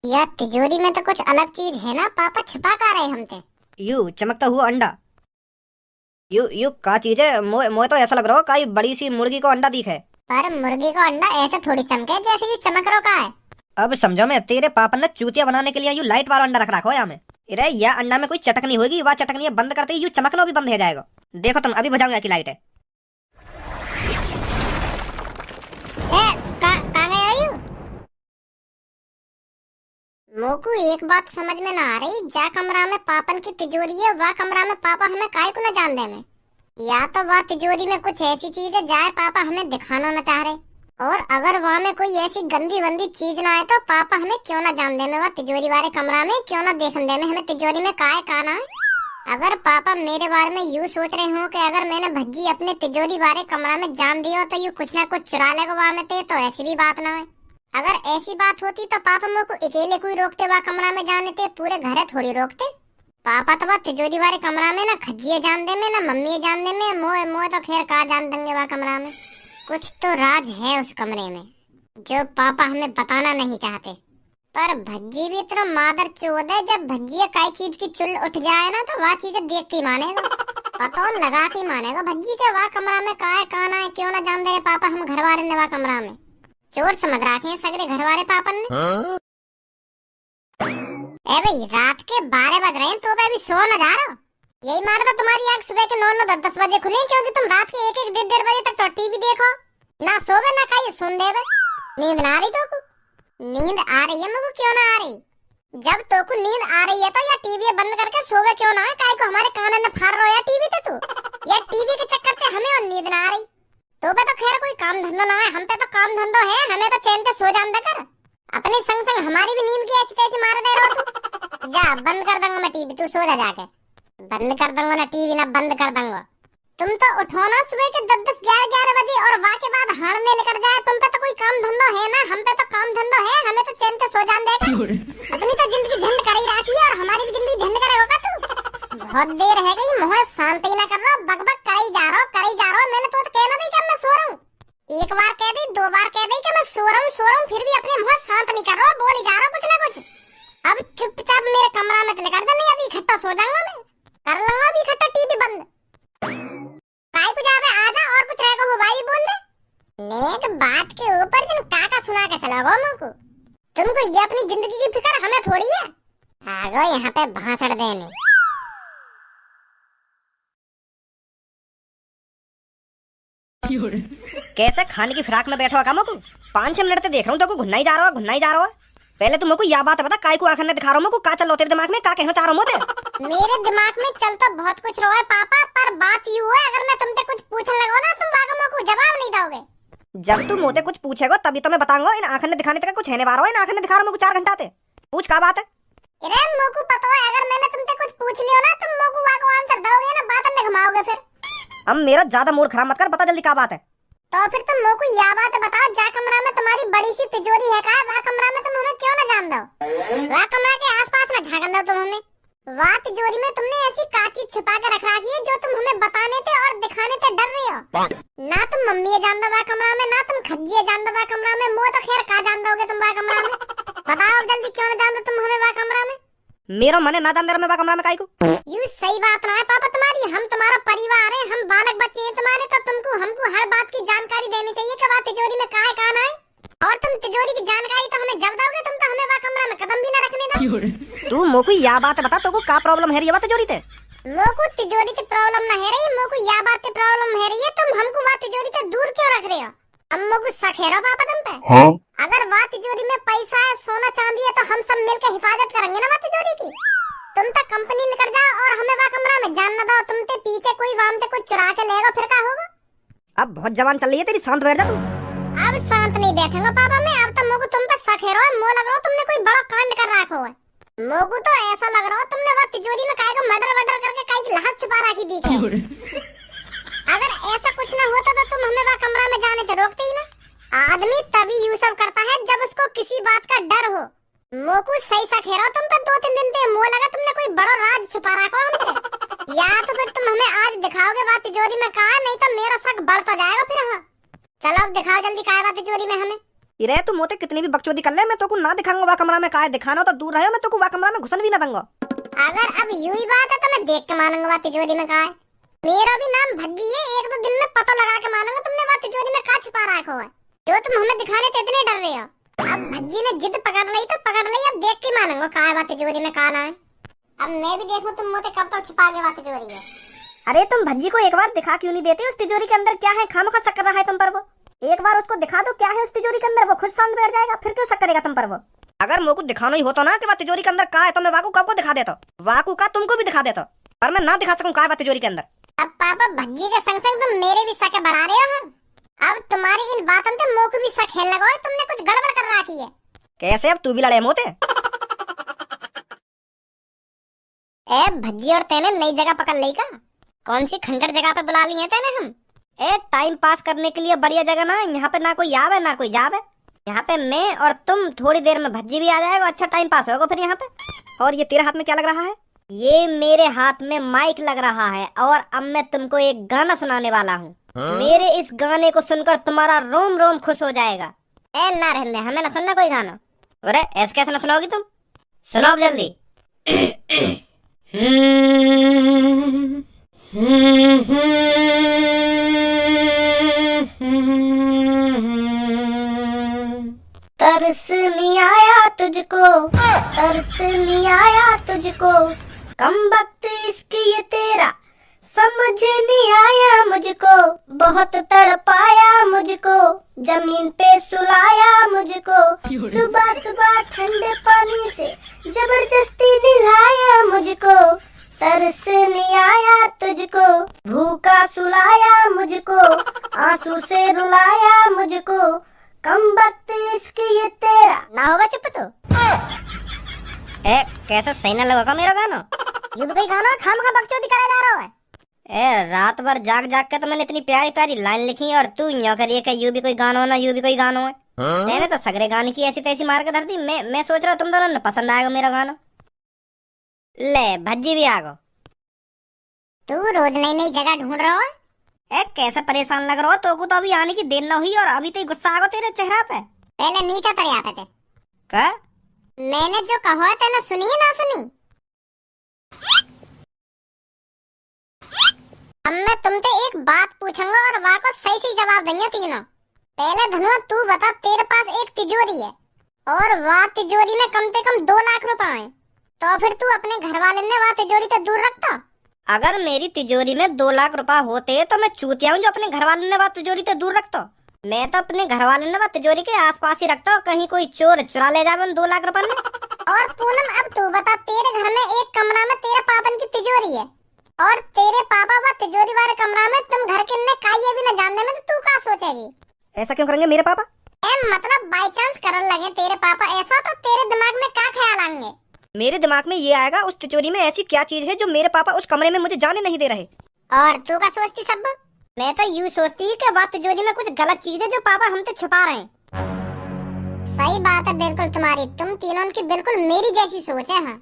यार तिजोरी में तो कुछ अलग चीज है ना, पापा छुपा का रहे हमसे। यू चमकता हुआ अंडा। यू यू का चीज है? मोए तो ऐसा लग रहा हो काई बड़ी सी मुर्गी को अंडा दिखे। पर मुर्गी का अंडा ऐसे थोड़ी चमके जैसे ये चमक रो का है। अब समझो, मैं तेरे पापा ने चूतिया बनाने के लिए यू लाइट वाला अंडा रख रखा हो यहाँ में। अरे यह अंडा में कोई चटकनी होगी, वह चटकनी बंद करते ही यू चमकना भी बंद हो जाएगा। देखो तुम, अभी बुझाऊंगा की लाइट है। कहाँ गए हो? मोकू एक बात समझ में ना आ रही, जा कमरा में पापन की तिजोरी है, वह कमरा में पापा हमें काहे को न जान दे में। या तो वह तिजोरी में कुछ ऐसी चीज है जाए पापा हमें दिखाना न चाह रहे, और अगर वहाँ में कोई ऐसी गंदी वंदी चीज ना आए तो पापा हमें क्यों ना जान दे में, वह तिजोरी वाले कमरा में क्यों ना देखने दे में हमें तिजोरी में काहे का ना है। अगर पापा मेरे बारे में यूं सोच रहे हो कि अगर मैंने भज्जी अपने तिजोरी वाले कमरा में जान दिया तो यू कुछ ना कुछ चुरा लेगा वहाँ में ते, तो ऐसी भी बात ना है। अगर ऐसी बात होती तो पापा मेरे को अकेले कोई रोकते वह कमरा में जाने थे, पूरे घर थोड़ी रोकते। पापा तो वह तिजोरी वाले कमरा में ना खज्जिए जान दे में ना मम्मी जान दे में, मोए मोए तो खैर का जान देंगे वह कमरा में। कुछ तो राज है उस कमरे में जो पापा हमें बताना नहीं चाहते। पर भज्जी भी तो मादर चोद है, जब भज्जी कई चीज की चुल उठ जाए ना तो वह चीजें देख के मानेगा, पता लगा के मानेगा भज्जी के वह कमरा में का है काना है क्यों ना जान दे रहे पापा हम घर वाले ने वह कमरा में। चोर समझ रखे हैं सगरे घर वाले पापन ने। ए भाई रात के 12 बज रहे हैं तो अभी सो न जा रहा। यही मार तो तुम्हारी आंख सुबह के 9-9 10-10 बजे खुले, क्योंकि तुम रात के 1-1 1:30 बजे तक तो टीवी देखो ना, सोवे ना खाइए सुन देवे। नींद ना आ रही तो को? नींद आ रही है मुझे, क्यों ना आ रही? जब तो को नींद आ रही है तो या टीवी बंद करके सोवे क्यों ना है, काय को हमारे कान में फाड़ रहा है टीवी ते तू, या टीवी के चक्कर से हमें और नींद ना आ रही। तो पे तो खैर कोई काम धंधा ना है, हम पे तो काम धंधो है, हमें तो चैन से सो जान दे कर। अपने संग संग हमारी भी नींद की ऐसी तैसी मार दे रहा तू। जा बंद कर दूंगा मैं टीवी, तू सो जा जाके। बंद कर दूंगा ना टीवी ना बंद कर दूंगा। तुम तो उठो ना सुबह के 10-10 11-11 बजे और वहाँ के बाद हार में लेकर जाए, तुम पे तो कोई काम धंधो है ना, हम पे तो काम धंधो है, हमें तो चैन से सो जान देगा। अपनी तो जिंदगी झंड कर ही रखी है और हमारी भी जिंदगी झंड करेगा तू। बहुत देर है गई, मुँह शांत ही ना कर रहा, बक बक कर ही जा रहा, मैंने तो कहना नहीं कि मैं सो रहा हूँ। एक बार कह दी 2 बार कह दी कि मैं सो रहा हूँ, फिर भी अपने मुँह शांत नहीं कर रहा, बोल ही जा रहा कुछ ना कुछ। अब चुपचाप मेरे कमरा में चले कर दे, नहीं अभी इकट्ठा सो जाऊंगा मैं, कर लूंगा अभी इकट्ठा टीवी बंद। भाई कुछ आवे आजा और कुछ रहेगा हो भाई बोल दे। नेक बात के ऊपर तुम काका सुना के चला गो मुझको, तुमको ये अपनी जिंदगी की फिक्र हमें थोड़ी है। आ गो यहाँ पे भाषण देने। कैसे खाने की फिराक में बैठो कामो को? 5-6 मिनट से देख रहा हूँ तो घुन्ना ही जा रहा है। पहले तुम को यह बात बता, काय को आंखन ने दिखा रहा हूँ, का चल रहा तेरे दिमाग में, का कहना चाह रहा हूँ? मेरे दिमाग में चल तो बहुत कुछ रहा है पापा, पर बात यूं है अगर मैं तुमसे कुछ पूछने लगा ना तुम बागों को जवाब नहीं दोगे। जब तुम मोते कुछ पूछेगा तभी तो मैं बताऊंगा। इन आंखन ने दिखाने तक कुछ है नहीं बारो, इन आंखन ने दिखा रहा हूँ 4 घंटा से। पूछ का बात है? अरे मोकू पता है अगर मैंने तुमसे कुछ पूछ लियो ना तुम मोकू वाको आंसर दोगे ना, बात में घुमाओगे फिर। अब मेरा ज्यादा मूड खराब मत कर, बता जल्दी क्या बात है। तो फिर तुम मोकू यह बात बताओ, जा कमरा में तुम्हारी बड़ी सी तिजोरी है का, वह कमरा में तुम हमें क्यों ना जान दो, वह कमरा के आसपास ना झांकन दो तुम हमें। वह तिजोरी में तुमने ऐसी काची छुपा के रख रखी है जो तुम हमें बताने थे और दिखाने थे डर रहे हो। ना तुम मम्मी जान दो वह कमरा में, ना तुम खज्जी जान दो वह कमरा में, मुँह तो खैर का जान दोगे तुम वह कमरा में। बताओ जल्दी क्यों ना जान दो तुम हमें वह कमरा में। मेरा मन है ना जान दे रहा मैं कमरा में, काय को? यू सही बात ना है पापा तुम्हारी, हम तुम्हारा परिवार है, हम बालक बच्चे हैं तुम्हारे, तो तुमको हमको हर बात की जानकारी देनी चाहिए कि वह तिजोरी में का है का ना है। और तुम तिजोरी की जानकारी तो हमें जब दोगे, तुम तो हमें वह कमरा में कदम भी ना रखने दो। तू मोको यह बात बता, तो का प्रॉब्लम है ये तिजोरी ते? मोको तिजोरी की प्रॉब्लम ना है रही, मोको यह बात की प्रॉब्लम है रही है, तुम हमको वह तिजोरी से दूर क्यों रख रहे हो? अम्मो को शक है रो पापा तुम पे? हाँ? अगर वह तिजोरी में पैसा है सोना चांदी है तो हम सब मिलकर हिफाजत करेंगे ना वह तिजोरी की। तुम तो कंपनी लेकर जाओ और हमें वह कमरा में जान न दो, तुम ते पीछे कोई वाम से कुछ चुरा के लेगा फिर क्या होगा? अब बहुत जवान चल रही है तेरी, शांत बैठ जा तू। अब शांत नहीं बैठूंगा पापा मैं, अब तो मोको तुम पे शक है रो, मो लग रहा हो तुमने कोई बड़ा कांड कर रखा है। मोको तो ऐसा लग रहा हो तुमने वह तिजोरी में काय को मर्डर करके काय की लाश छुपा रखी दी थी। अगर ऐसा कुछ ना होता तो तुम हमें वह कमरा में जाने से रोकते ही ना। आदमी तभी यूं सब करता है जब उसको किसी बात का डर हो। मोकू सही सा खेरा तुम पे 2-3 दिन से, मुँह लगा तुमने कोई बड़ा राज छुपा रखा हमसे। या तो फिर तुम हमें आज दिखाओगे बात तिजोरी में कहा, नहीं तो मेरा शक बढ़ता जाएगा फिर। हाँ चलो अब दिखाओ जल्दी कहा बात तिजोरी में हमें। रे तू मोते कितनी भी बकचोदी कर ले, मैं तो को ना दिखाऊंगा वह कमरा में का है। दिखाना तो दूर रहे, मैं तो को वह कमरा में घुसन भी ना दूंगा। अगर अब यूं ही बात है तो मैं देख के मानूंगा वह तिजोरी में का है। मेरा भी नाम भज्जी है, एक दो दिन में पता लगा के मानूंगा तुमने वह तिजोरी में का छुपा रखा है जो तुम हमें दिखाने से इतने डर रहे हो। अब भज्जी ने जिद पकड़ ली तो पकड़ ली, अब देख के मानूंगा का है वह तिजोरी में का ना है। अब मैं भी देखूं तुम मोते कब तक छुपा के वह तिजोरी है। अरे तुम भज्जी को एक बार दिखा क्यों नहीं देते उस तिजोरी के अंदर क्या है? खामखा शक कर रहा है तुम पर वो। एक बार उसको दिखा दो क्या है उस तिजोरी के अंदर, वो खुद शांत बैठ जाएगा, फिर क्यों शक करेगा तुम पर वो। अगर मोको दिखाना ही होता ना कि वह तिजोरी के अंदर का है तो मैं वाकू को दिखा देता, वाकू का तुमको भी दिखा देता, पर मैं ना दिखा सकूं का है वह तिजोरी के अंदर। अब पापा भज्जी के संग संग तुम मेरे भी शक बढ़ा रहे हो। अब तुम्हारी इन बातों से मोको भी शक है लगा, तुमने कुछ गड़बड़ कर रखी है। कैसे? अब तू भी लड़े मोते? ए भज्जी और तेने नई जगह पकड़ ली का? कौन सी खंडर जगह पे बुला ली है तेने हम? ए टाइम पास करने के लिए बढ़िया जगह ना, यहाँ पे ना कोई आवे ना कोई जावे। यहाँ पे मैं और तुम, थोड़ी देर में भज्जी भी आ जाएगा, अच्छा टाइम पास होगा फिर यहाँ पे। और ये तेरे हाथ में क्या लग रहा है? ये मेरे हाथ में माइक लग रहा है और अब मैं तुमको एक गाना सुनाने वाला हूँ। मेरे इस गाने को सुनकर तुम्हारा रोम रोम खुश हो जाएगा। ए ना रहने, हमें ना सुनना कोई गाना। अरे ऐसे कैसे ना सुनाओगी तुम? सुनाओ जल्दी। तरस नहीं आया तुझको, तरस नहीं आया तुझको, कम वक्त इश्क ये तेरा समझ नहीं आया मुझको, बहुत तड़पाया मुझको, जमीन पे सुलाया मुझको, सुबह सुबह ठंडे पानी से जबरदस्ती नहलाया मुझको, तरस नहीं आया तुझको, भूखा सुलाया मुझको, आंसू से रुलाया मुझको, कम वक्त इश्क ये तेरा। ना होगा चुप तो। ए कैसा सही ना लगा मेरा गाना? ये भी कोई गाना खामखा बकचोदी करा जा रहा है। ए रात भर जाग जाग के तो मैंने इतनी प्यारी प्यारी लाइन लिखी और तू यूं करिए कि यू भी कोई गाना हो ना यू भी कोई गाना है। मैंने तो सगरे गाने की ऐसी तैसी मार के धर दी। मैं सोच रहा तुम दोनों ने पसंद आएगा मेरा गाना। ले भज्जी भी आ गो। तू रोज नई नई जगह ढूंढ रहा है। ए कैसे परेशान लग रहा हो? तो को तो अभी आने की देर न हुई और अभी तो गुस्सा आ गया तेरे चेहरा पे। पहले नीचे उतर यहाँ पे थे। क्या? मैंने जो कहा था ना सुनी ना सुनी? अब मैं तुमसे एक बात पूछूंगा और वहाँ को सही सही जवाब देंगे तीनों। पहले धनुआ तू बता, तेरे पास एक तिजोरी है और वह तिजोरी में कम से कम 2 लाख रुपए हैं, तो फिर तू अपने घर वाले ने वह तिजोरी से दूर रखता? अगर मेरी तिजोरी में 2 लाख रुपए होते तो मैं चूतिया हूँ जो अपने घर वाले ने वह तिजोरी से दूर रखता। मैं तो अपने घर वाले ने वह तिजोरी के आसपास ही रखता, कहीं कोई चोर चुरा ले जाए उन 2 लाख रुपए में। और पूनम अब तू बता, तेरे घर में एक कमरा में तेरे पापन की तिजोरी है और तेरे पापा वह तिजोरी वाले कमरा में तुम घर के ने काई भी न जानने में, तो तू क्या सोचेगी? ऐसा क्यों करेंगे मेरे पापा? मतलब बाई चांस करने लगे तेरे पापा ऐसा, तो तेरे दिमाग में क्या ख्याल आएंगे? मेरे दिमाग में ये आएगा उस तिजोरी में ऐसी क्या चीज है जो मेरे पापा उस कमरे में मुझे जाने नहीं दे रहे। और तू क्या सोचती सब? मैं तो यूँ सोचती कि वह तिजोरी में कुछ गलत चीज है जो पापा हमसे छुपा रहे हैं। सही बात है बिल्कुल तुम्हारी, तुम तीनों की बिल्कुल मेरी जैसी सोच है। हाँ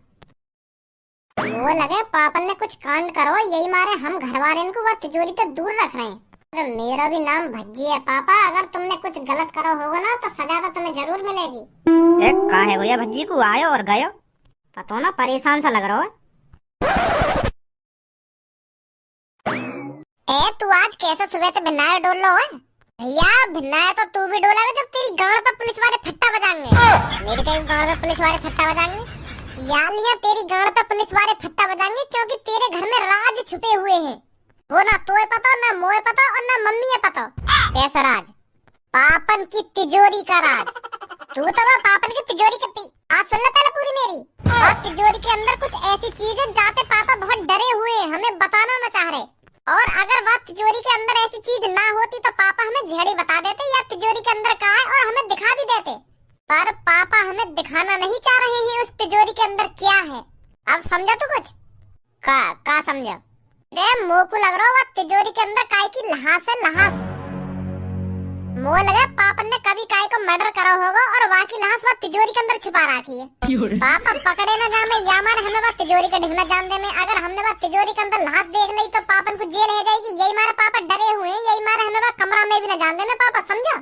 वो लगे पापा ने कुछ कांड करो, यही मारे हम घर वाले को वह तिजोरी से दूर रख रहे हैं। तो मेरा भी नाम भज्जी है पापा, अगर तुमने कुछ गलत करो होगा ना तो सजा तो तुम्हें जरूर मिलेगी। कहा है भैया भज्जी को आयो और गयो, पता ना परेशान सा लग रहा है। तू आज कैसे सुबह से भिन्नाया डोल लो है? भैया भिन्नाया तो तू भी डोला जब तेरी गांड पर पुलिस वाले फट्टा बजाएंगे। मेरी कहीं गांड पर पुलिस वाले फट्टा बजाएंगे? यालिया तेरी गांड पर पुलिस वाले फट्टा बजाएंगे क्योंकि तेरे घर में राज छुपे हुए हैं। वो ना तोए पता, ना मोए पता और ना मम्मी है पता। कैसा राज? पापन की तिजोरी का राज। तू तो वह पापन की तिजोरी की आज सुन ले पहले पूरी मेरी। और तिजोरी के अंदर कुछ ऐसी चीज है जाते पापा बहुत डरे हुए हैं, हमें बताना न चाह रहे। और अगर वह तिजोरी के अंदर ऐसी चीज ना होती तो पापा हमें झेड़ी बता देते या तिजोरी के अंदर कहा है और हमें दिखा भी देते, पर पापा हमें दिखाना नहीं चाह रहे हैं उस तिजोरी के अंदर क्या है। अब समझा तू कुछ? का समझा? रे मोह को लग रहा है तिजोरी के अंदर काय की लहास है, लहास। मोह लगा पापा ने कभी काय को मर्डर करा होगा और वहाँ की लाश वह तिजोरी के अंदर छुपा रखी है। पापा पकड़े न जामे या मारे हमें वह तिजोरी का ढूंढना जान दे में। अगर हमने वह तिजोरी के अंदर लाश देख ली तो पापन को जेल है जाएगी। यही मारे पापा डरे हुए हैं, यही मारे हमें वह कमरा में भी न जान दे में। पापा समझा?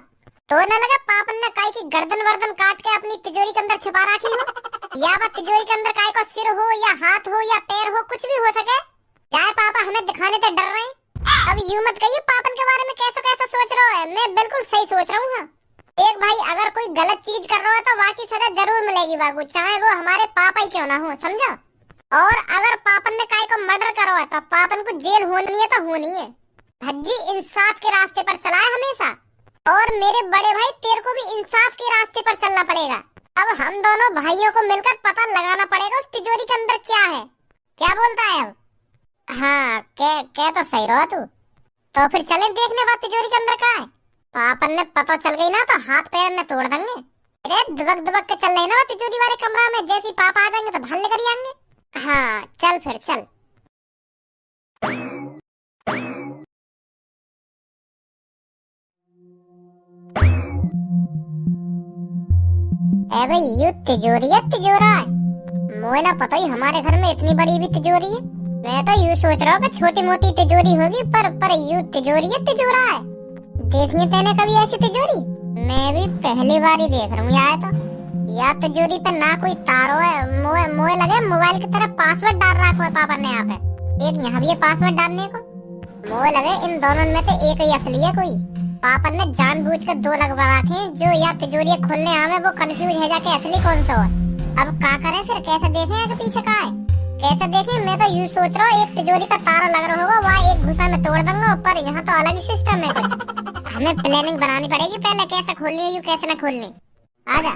तो न लगा पापन ने काय की गर्दन वर्दन काट के अपनी तिजोरी के अंदर छुपा रखी हो, या वह तिजोरी के अंदर काय को सिर हो या हाथ हो या पैर हो, कुछ भी हो सके। चाहे पापा हमें दिखाने से डर रहे हैं। अब यूं मत कहिए पापन के बारे में कैसा कैसा सोच रहे हो, मैं बिल्कुल सही सोच रहा हूँ। हाँ, एक भाई अगर कोई गलत चीज कर रहा है तो वहाँ की सजा जरूर मिलेगी वागू, चाहे वो हमारे पापा ही क्यों ना हो, समझा। और अगर पापन ने काय को मर्डर करो है तो पापन को जेल होनी है तो होनी है। भज्जी इंसाफ के रास्ते पर चला है हमेशा, और मेरे बड़े भाई तेरे को भी इंसाफ के रास्ते पर चलना पड़ेगा। अब हम दोनों भाइयों को मिलकर पता लगाना पड़ेगा उस तिजोरी के अंदर क्या है। क्या बोलता है अब? हाँ, क्या तो सही रहो तू। तो फिर चलें देखने बाद तिजोरी के अंदर क्या है। पापन ने पता चल गई ना तो हाथ पैर ने तोड़ देंगे। अरे दुबक दुबक के चल रहे ना तिजोरी वाले कमरा में, जैसे ही पापा आ जाएंगे तो भल्ले कर आएंगे। हाँ चल फिर चल। ए भाई यू तिजोरी है तिजोरा है, मुझे ना पता ही हमारे घर में इतनी बड़ी भी तिजोरी है। मैं तो यूँ सोच रहा हूँ कि छोटी मोटी तिजोरी होगी, पर यू तिजोरी है तिजोरा है। देखिए तेने कभी ऐसी तिजोरी? मैं भी पहली बार ही देख रहा हूँ यार। तो या तिजोरी पे ना कोई तारो है, मोए लगे मोबाइल की तरह पासवर्ड डाल रखा है पापा ने यहाँ पे। एक यहाँ भी है पासवर्ड डालने को। मोए लगे इन दोनों में से एक ही असली है कोई। पापा ने जानबूझ कर दो लगवा रखे जो या तिजोरी खोलने आवे वो कंफ्यूज है जाके असली कौन सा है। अब क्या करें फिर, कैसे देखें आगे पीछे का है, कैसे देखें। मैं तो यूँ सोच रहा हूँ एक तिजोरी का तारा लग रहा होगा, वहाँ एक घुसा में तोड़ दूंगा, पर यहाँ तो अलग ही सिस्टम है कुछ। हमें प्लानिंग बनानी पड़ेगी पहले, कैसे खोलनी है यू कैसे न खोलनी। आजा।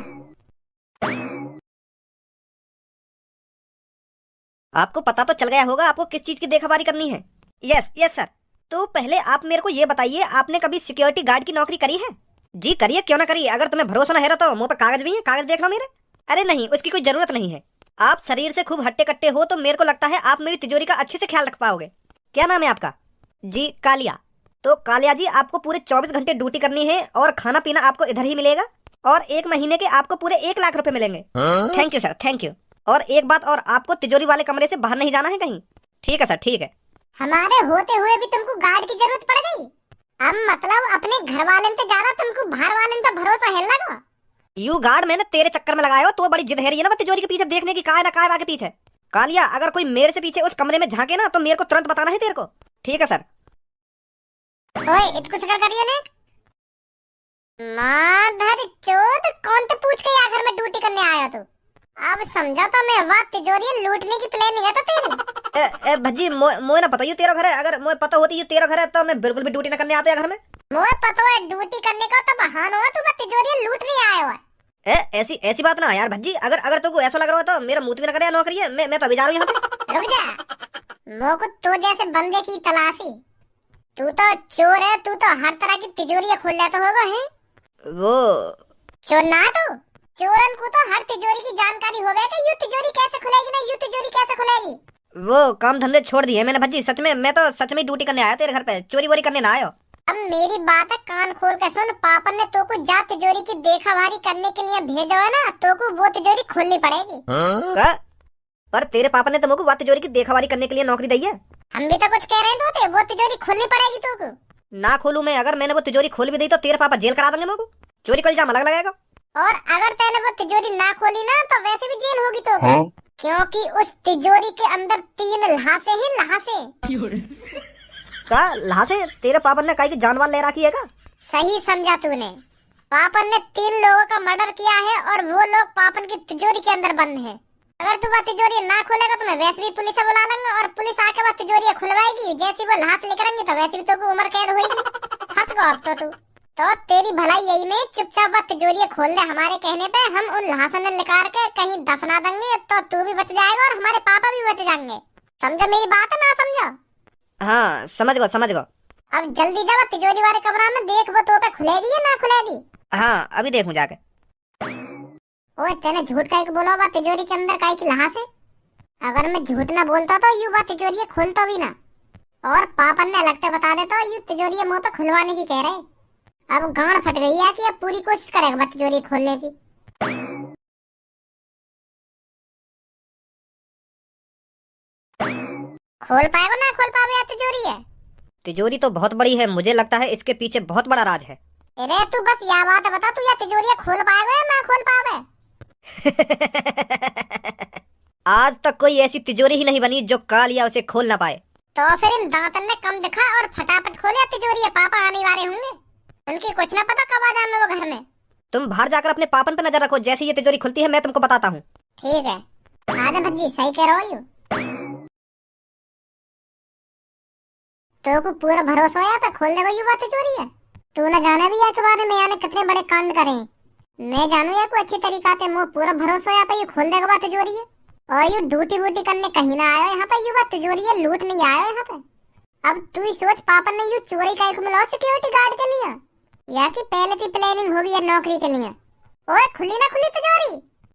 आपको पता तो चल गया होगा आपको किस चीज की देखभाली करनी है। Yes yes sir. तो पहले आप मेरे को ये बताइए, आपने कभी सिक्योरिटी गार्ड की नौकरी करी है? जी करिए, क्यों ना करिए। अगर तुम्हें भरोसा ना है तो मुंह पे कागज भी है, कागज देख लो मेरे। अरे नहीं, उसकी कोई जरूरत नहीं है। आप शरीर से खूब हट्टे कट्टे हो तो मेरे को लगता है आप मेरी तिजोरी का अच्छे से ख्याल रख पाओगे। क्या नाम है आपका? जी कालिया। तो कालिया जी आपको पूरे 24 घंटे ड्यूटी करनी है और खाना पीना आपको इधर ही मिलेगा, और 1 महीने के आपको पूरे 1 लाख रुपए मिलेंगे। Thank you sir, thank you. और एक बात और, आपको तिजोरी वाले कमरे से बाहर नहीं जाना है कहीं। ठीक है सर, ठीक है। हमारे होते हुए भी तुमको गार्ड की जरूरत पड़ गई? अब मतलब अपने घर वाले से ज्यादा तुमको बाहर वाले पे भरोसा है लगा? यू गार्ड मैंने तेरे चक्कर में लगाया हो, तो बड़ी जिद है रही है ना तिजोरी के पीछे देखने की, काय ना काय के पीछे। कालिया अगर कोई मेरे से पीछे उस कमरे में झांके ना तो मेरे को तुरंत बताना है तेरे को। ठीक है सर। ओए इतनी शक्ल करिए ने। माधर चोद, कौन ते पूछ के घर में ड्यूटी करने आया तू? अब समझा तो मैं, वाह तिजोरी लूटने की प्लानिंग है तो तेरी। भज्जी मोए ना पता यू तेरा घर है, अगर मोए पता होती यू तेरा घर है तो मैं बिल्कुल भी ड्यूटी ना करने आता घर में। मोए पता है ड्यूटी करने का तो बहाना हो, तू तिजोरी लूट नहीं आया है। ऐसी बात ना यार भज्जी, अगर तुमको ऐसा लग रहा हो तो मेरा मुंह भी ना करे नौकरी है। मैं तो अभी जा रहा हूँ यहाँ पे। रुक जा, मोको तो जैसे बंदे की तलाशी। तू तो चोर है, तू तो हर तरह की तिजोरी खोल लेता होगा है। वो चोर ना तू, चोरन को तो हर तिजोरी की जानकारी होगा कि यू तिजोरी कैसे खुलेगी ना यू तिजोरी कैसे खुलेगी। वो काम धंधे छोड़ दिए मैंने भज्जी, सच में मैं तो सच में ड्यूटी करने आया तेरे घर पे, चोरी वोरी करने ना आयो। अब मेरी बात है कान खोल के सुन, पापा ने तो को जा तिजोरी की देखभाली करने के लिए भेजा है ना, तो को वो तिजोरी खोलनी पड़ेगी। का? पर तेरे पापा ने तो मुझको वो तिजोरी की देखभाली करने के लिए नौकरी दी है। हम भी तो कुछ कह रहे थे, वो तिजोरी खोलनी पड़ेगी तो को। ना खोलूं मैं, अगर मैंने वो तिजोरी खोल भी दी तो तेरे पापा जेल करा देंगे मुझको, चोरी का इल्जाम अलग लगेगा। और अगर तैने वो तिजोरी ना खोली ना तो वैसे भी जेल होगी तो क्योंकि उस तिजोरी के अंदर 3 लहासे हैं, लहासे। का लहासे? तेरे पापा ने काई की जानवर ले रखी है का? सही समझा तूने। पापन ने 3 लोगों का मर्डर किया है और वो लोग पापन की तिजोरी के अंदर बंद हैं। अगर तू वो तिजोरी ना खोलेगा तो मैं वैसे भी पुलिस बुला लूंगा और पुलिस आके वो तिजोरी खुलवाएगी। जैसी वो लहास लेकर आएंगे तो वैसे भी तो उम्र कैद होगी। फंस गो अब तो तेरी भलाई यही में चुपचाप वो तिजोरी खोल दे। हमारे कहने पे हम उन लहासन ने निकाल के कहीं दफना देंगे तो तू भी बच जाएगा और हमारे पापा भी बच जाएंगे। समझा मेरी बात है ना समझा? हाँ समझ गो। अब जल्दी जा तिजोरी वाले कमरा में देख वो तो पे खुलेगी या ना खुलेगी। हाँ अभी देखूं जाके। ओए तेने झूठ काहे को बोला? वो तिजोरी के अंदर काहे की लहास है? अगर मैं झूठ ना बोलता तो यू वो तिजोरी खोलता भी ना, और पापा ने लगते बता देता यू तिजोरी मुंह पे खुलवाने की कह रहे। अब गांड फट गई है कि अब पूरी कोशिश करेगा तिजोरी खोलने की। खोल पाएगा ना खोल पावे तिजोरी है? तिजोरी तो बहुत बड़ी है, मुझे लगता है इसके पीछे बहुत बड़ा राज है। अरे तू बस यह बात बता, तू या तिजोरियां खोल पाएगा या ना खोल पावे? आज तक कोई ऐसी तिजोरी ही नहीं बनी जो कालिया उसे खोल ना पाए। तो फिर इन दांतन ने कम दिखा और फटाफट खोले तिजोरी, पापा आने वाले होंगे, उनकी कुछ ना पता कब आ जाए वो घर में। तुम बाहर जाकर अपने पापन पे नजर रखो, जैसे ये तिजोरी खुलती है मैं तुमको बताता हूँ। ठीक है, आजा भज्जी, सही कह रहा हूँ। तो को पूरा भरोसा है पे खोल देगा युवा तिजोरी है। तू ना जाने भी है के बारे में यानी कितने बड़े कांड करे। मैं जानू या कोई अच्छी तरीका से मुझे पूरा भरोसा है पे ये खोल देगा बात तिजोरी है। और यू ड्यूटी वूटी करने कहीं ना आया यहाँ पे, यू बात तिजोरी है लूट नहीं आया यहाँ पे। अब तू ही सोच, पापा ने यू चोरी का एक मिला सिक्योरिटी गार्ड के लिए, या कि पहले की प्लानिंग होगी या नौकरी के लिए। ओए खुली ना खुली तिजोरी?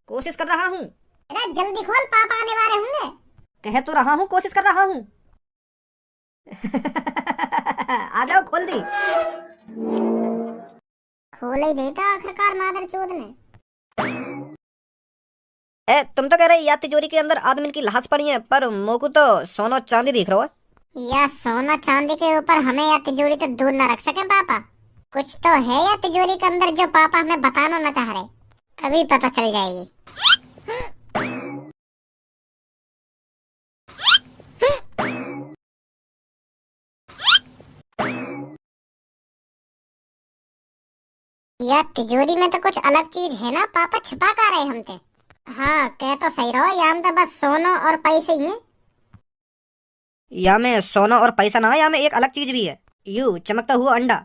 कोशिश कर रहा हूँ। अरे जल्दी खोल, पापा आने वाले होंगे। कह तो रहा हूँ, कोशिश कर रहा हूँ। आ जाओ, खोल दी। खोल ही देता आखिरकार मादर चोद ने। तुम तो कह रहे या तिजोरी के अंदर आदमी की लाश पड़ी है, पर मोकू तो सोना चांदी दिख रहा है। या सोना चांदी के ऊपर हमें या तिजोरी तो दूर न रख सके पापा। कुछ तो है या तिजोरी के अंदर जो पापा हमें बताना ना चाह रहे, अभी पता चल जाएगी। या तिजोरी में तो कुछ अलग चीज है ना, पापा छुपा कर रहे हमसे। हाँ कह तो सही रहो, या तो बस सोना और पैसे ही हैं। या में सोना और पैसा ना है, या में एक अलग चीज भी है, यू चमकता हुआ अंडा।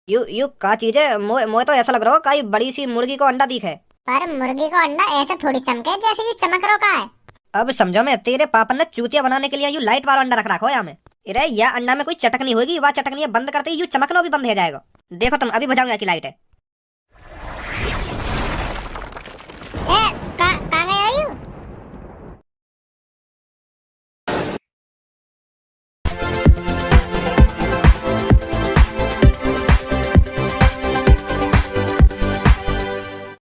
यू यू का चीज है? मोए तो ऐसा लग रहा हो कई बड़ी सी मुर्गी को अंडा दिखे। पर मुर्गी को अंडा ऐसे थोड़ी चमके जैसे ये चमक रो का है। अब समझो, मैं तेरे पापा ने चूतिया बनाने के लिए यू लाइट वाला अंडा रख रखा हो या में। अरे या अंडा में कोई चटकनी होगी, वह चटकनी बंद करते ही यू चमकना भी बंद हो जाएगा। देखो तुम, अभी बुझाऊंगा की लाइट है।